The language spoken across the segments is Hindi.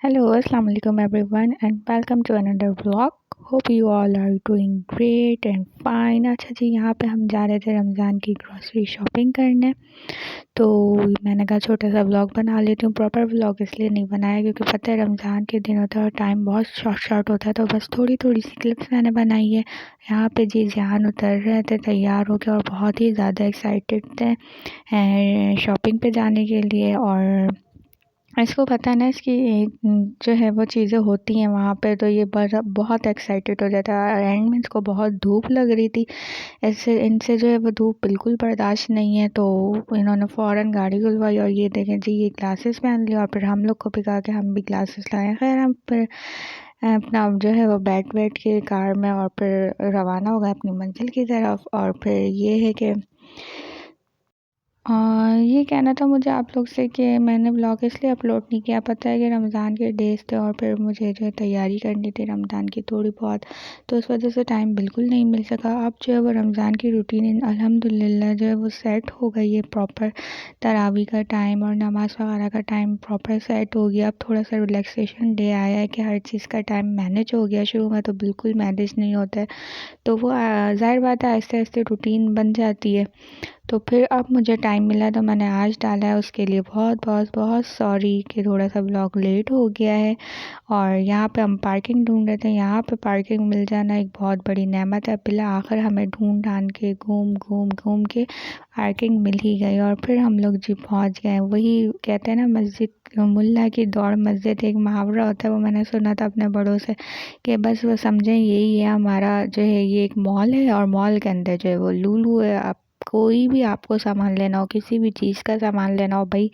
Hello, Assalamu alaikum everyone and welcome to another vlog. Hope you all are doing great and fine. अच्छा जी, यहाँ पे हम जा रहे थे रमज़ान की ग्रॉसरी शॉपिंग करने। तो मैंने कहा छोटा सा व्लॉग बना लेती हूँ। प्रॉपर व्लॉग इसलिए नहीं बनाया क्योंकि पता है रमज़ान के दिन होता है और टाइम बहुत शॉर्ट होता है, तो बस थोड़ी थोड़ी सी क्लिप्स मैंने बनाई है। यहाँ पे जी ज़ियान उतर रहे थे तैयार हो के और बहुत ही ज़्यादा एक्साइटेड थे शॉपिंग पे जाने के लिए। और इसको पता है ना इसकी जो है वो चीज़ें होती हैं वहाँ पे, तो ये बड़ा बहुत एक्साइटेड हो जाता है। एंड में इसको बहुत धूप लग रही थी, ऐसे इनसे जो है वो धूप बिल्कुल बर्दाश्त नहीं है, तो इन्होंने फ़ौरन गाड़ी खुलवाई और ये देखें जी ये ग्लासेस पहन लिया और फिर हम लोग को भी कहा कि हम भी ग्लासेस लाएं। खैर हम फिर अपना जो है वो बैठ के कार में और फिर रवाना हो गए अपनी मंजिल की तरफ। और फिर ये है कि ये कहना था मुझे आप लोग से कि मैंने ब्लॉग इसलिए अपलोड नहीं किया, पता है कि रमज़ान के डेज़ थे और फिर मुझे जो है तैयारी करनी थी रमज़ान की थोड़ी बहुत, तो इस वजह से टाइम बिल्कुल नहीं मिल सका। अब जो है वो रमज़ान की रूटीन अल्हम्दुलिल्लाह जो है वो सेट हो गई है। प्रॉपर तरावी का टाइम और नमाज़ वगैरह का टाइम प्रॉपर सेट हो गया। अब थोड़ा सा रिलैक्सेशन डे आया है कि हर चीज़ का टाइम मैनेज हो गया। शुरू में तो बिल्कुल मैनेज नहीं होता है, तो वो ज़ाहिर बात है आहिस्ते आहिस्ते रूटीन बन जाती है। तो फिर अब मुझे टाइम मिला तो मैंने आज डाला है, उसके लिए बहुत बहुत बहुत सॉरी कि थोड़ा सा ब्लॉग लेट हो गया है। और यहाँ पे हम पार्किंग ढूंढ रहे थे, यहाँ पे पार्किंग मिल जाना एक बहुत बड़ी नेमत है। बिला आखिर हमें ढूंढ ढांड के घूम घूम घूम के पार्किंग मिल ही गई और फिर हम लोग जी पहुँच गए। वही कहते हैं ना मस्जिद मुल्ला की दौड़ मस्जिद, एक मुहावरा होता है, वो मैंने सुना था अपने बड़ों से कि बस वो समझें यही है हमारा जो है ये एक मॉल है और मॉल के अंदर जो है वो लूलू है। आप कोई भी आपको सामान लेना हो, किसी भी चीज़ का सामान लेना हो, भाई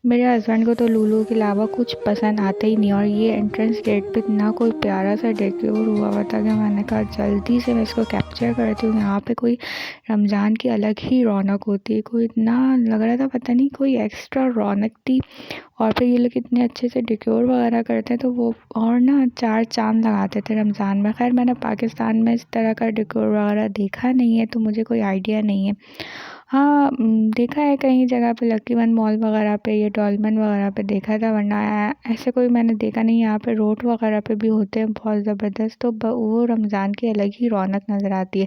मेरे हस्बैंड को तो लूलू के अलावा कुछ पसंद आता ही नहीं। और ये एंट्रेंस गेट पे इतना कोई प्यारा सा डेकोर हुआ हुआ था कि मैंने कहा जल्दी से मैं इसको कैप्चर करती हूँ। यहाँ पे कोई रमज़ान की अलग ही रौनक होती है, कोई इतना लग रहा था पता नहीं कोई एक्स्ट्रा रौनक थी। और फिर ये लोग इतने अच्छे से डेकोर वगैरह करते हैं तो वो और ना चार चांद लगाते थे रमज़ान में। खैर मैंने पाकिस्तान में इस तरह का डेकोर वगैरह देखा नहीं है तो मुझे कोई आइडिया नहीं है। हाँ देखा है कई जगह पे लकी वन मॉल वगैरह पे, ये डॉलमेन वगैरह पे देखा था, वरना ऐसे कोई मैंने देखा नहीं। यहाँ पे रोड वगैरह पे भी होते हैं बहुत ज़बरदस्त, तो वो रमज़ान की अलग ही रौनक नज़र आती है।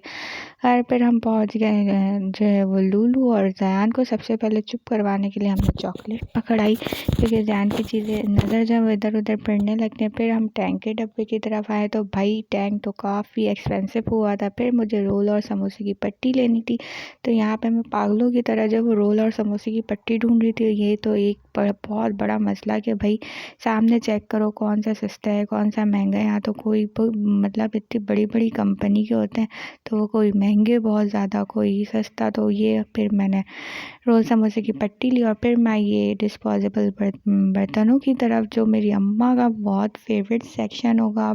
खैर फिर हम पहुँच गए जो है वो लूलू, और ज़यान को सबसे पहले चुप करवाने के लिए हमने चॉकलेट पकड़ाई क्योंकि ज़यान की चीज़ें नज़र जब इधर उधर पड़ने लगते हैं। फिर हम टैंक के डब्बे की तरफ आए तो भाई टैंक तो काफ़ी एक्सपेंसिव हुआ था। फिर मुझे रोल और समोसे की पट्टी लेनी थी, तो यहाँ पे मैं पागलों की तरह जब रोल और समोसे की पट्टी ढूंढ रही थी, ये तो एक बहुत बड़ा मसला कि भाई सामने चेक करो कौन सा सस्ता है कौन सा महंगा है। यहाँ तो कोई मतलब इतनी बड़ी बड़ी कंपनी के होते हैं, तो वो कोई महंगे बहुत ज़्यादा कोई सस्ता। तो ये फिर मैंने रोल समोसे की पट्टी ली और फिर मैं ये डिस्पोजेबल बर्तनों की तरफ, जो मेरी अम्मा का बहुत फेवरेट सेक्शन होगा।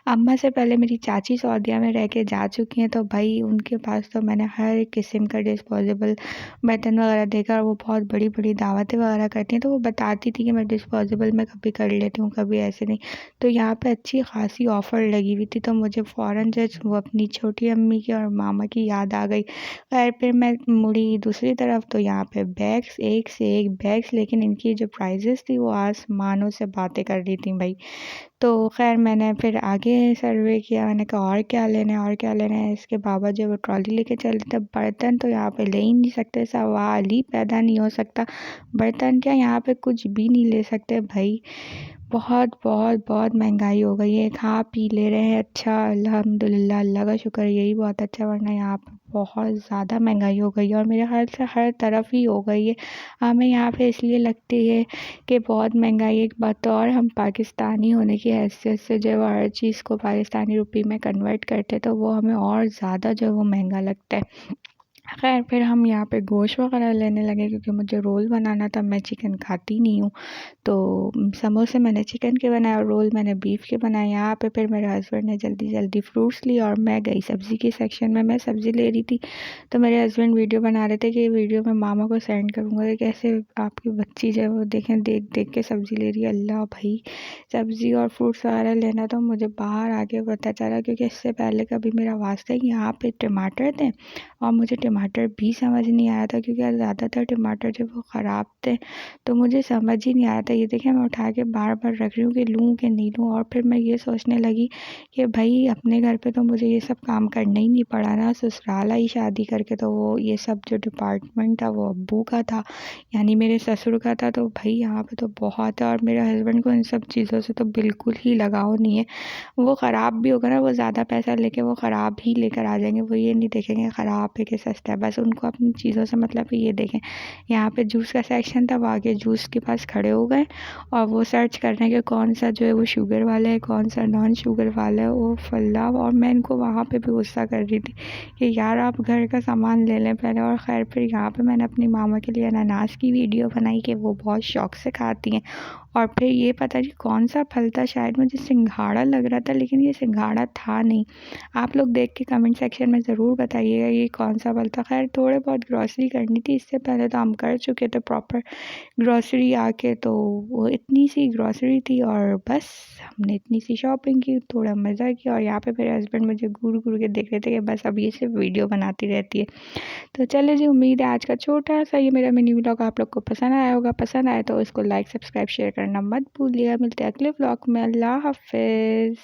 अम्मा से पहले मेरी चाची सऊदीया में रह के जा चुकी हैं, तो भाई उनके पास तो मैंने हर किस्म का डिस्पोजेबल बर्तन वगैरह देखा और वो बहुत बड़ी बड़ी दावतें वगैरह करती हैं, तो वो बताती थी कि मैं डिस्पोजेबल में कभी कर लेती हूँ कभी ऐसे नहीं। तो यहाँ पे अच्छी खासी ऑफ़र लगी हुई थी, तो मुझे फ़ौरन जज वो अपनी छोटी अम्मी की और मामा की याद आ गई। खैर फिर मैं मुड़ी दूसरी तरफ, तो यहाँ पे बैग्स एक से एक बैग्स, लेकिन इनकी जो प्राइजेस थी वो आसमानों से बातें कर रही थी भाई। तो खैर मैंने फिर आगे सर्वे किया, मैंने कहा और क्या लेना है और क्या लेना है। इसके बाबा जो वो ट्रॉली लेके चले थे, बर्तन तो यहाँ पे ले ही नहीं सकते, सवाल ही पैदा नहीं हो सकता। बर्तन क्या यहाँ पे कुछ भी नहीं ले सकते भाई, बहुत बहुत बहुत महंगाई हो गई है। खा पी ले रहे हैं अच्छा अल्हम्दुलिल्लाह, अल्लाह का शुक्र है, यही बहुत अच्छा, वरना यहाँ पे बहुत ज़्यादा महंगाई हो गई है और मेरे ख्याल से हर तरफ ही हो गई है। हमें यहाँ पे इसलिए लगती है कि बहुत महंगाई है, एक बात तो और हम पाकिस्तानी होने की हैसियत से जो है हर चीज़ को पाकिस्तानी रुपये में कन्वर्ट करते तो वो हमें और ज़्यादा जो है वो महंगा लगता है। खैर फिर हम यहाँ पे गोश्त वगैरह लेने लगे क्योंकि मुझे रोल बनाना था, मैं चिकन खाती नहीं हूँ। तो समोसे मैंने चिकन के बनाए और रोल मैंने बीफ के बनाए। यहाँ पे फिर मेरे हस्बैंड ने जल्दी जल्दी फ्रूट्स लिए और मैं गई सब्ज़ी के सेक्शन में, मैं सब्ज़ी ले रही थी। तो मेरे हस्बैंड वीडियो बना रहे थे कि वीडियो मैं मामा को सेंड करूँगा कि कैसे आपकी बच्ची जो है वो देखें देख देख के सब्ज़ी ले रही है। अल्लाह भाई सब्ज़ी और फ्रूट्स वगैरह लेना तो मुझे बाहर आके पता चला, क्योंकि इससे पहले कभी मेरा वास्ता ही यहाँ पे टमाटर थे और मुझे टमाटर टमाटर भी समझ नहीं आया था, क्योंकि ज़्यादातर टमाटर जो वो ख़राब थे, तो मुझे समझ ही नहीं आया था। ये देखिए मैं उठा के बार बार रख रही हूँ कि लूँ कि नहीं लूँ। और फिर मैं ये सोचने लगी कि भाई अपने घर पे तो मुझे ये सब काम करना ही नहीं पड़ा ना, ससुराल आई शादी करके तो वो ये सब जो डिपार्टमेंट था वो अब्बू का था, यानी मेरे ससुर का था। तो भाई यहाँ पे तो बहुत है, और मेरे हस्बैंड को इन सब चीज़ों से तो बिल्कुल ही लगाव नहीं है। वो ख़राब भी होगा ना, वो ज़्यादा पैसा लेके वो ख़राब ही लेकर आ जाएंगे, वो ये नहीं देखेंगे ख़राब है कि सस्ता है, बस उनको अपनी चीज़ों से मतलब है। ये देखें यहाँ पे जूस का सेक्शन था, वो आगे जूस के पास खड़े हो गए और वो सर्च करने के कौन सा जो है वो शुगर वाला है, कौन सा नॉन शुगर वाला है, वो फल्ला। और मैं इनको वहाँ पे भी गुस्सा कर रही थी कि यार आप घर का सामान ले लें पहले। और खैर फिर यहाँ पे मैंने अपनी मामा के लिए अनानास की वीडियो बनाई कि वो बहुत शौक से खाती हैं। और फिर ये पता नहीं कौन सा फल था, शायद मुझे सिंघाड़ा लग रहा था, लेकिन ये सिंघाड़ा था नहीं। आप लोग देख के कमेंट सेक्शन में ज़रूर बताइएगा ये कौन सा फल था। खैर थोड़े बहुत ग्रॉसरी करनी थी, इससे पहले तो हम कर चुके थे प्रॉपर ग्रॉसरी आके, तो वो इतनी सी ग्रॉसरी थी और बस हमने इतनी सी शॉपिंग की, थोड़ा मज़ा किया। और यहाँ पे मेरे हस्बैंड मुझे घूर घूर के देख रहे थे कि बस अब ये सिर्फ वीडियो बनाती रहती है। तो चलिए जी, उम्मीद है आज का छोटा सा ये मेरा मिनी व्लॉग आप लोग को पसंद आया होगा। पसंद आए तो इसको लाइक सब्सक्राइब शेयर करना मत भूलिएगा। मिलते हैं अगले व्लॉग में। अल्लाह हाफिज़।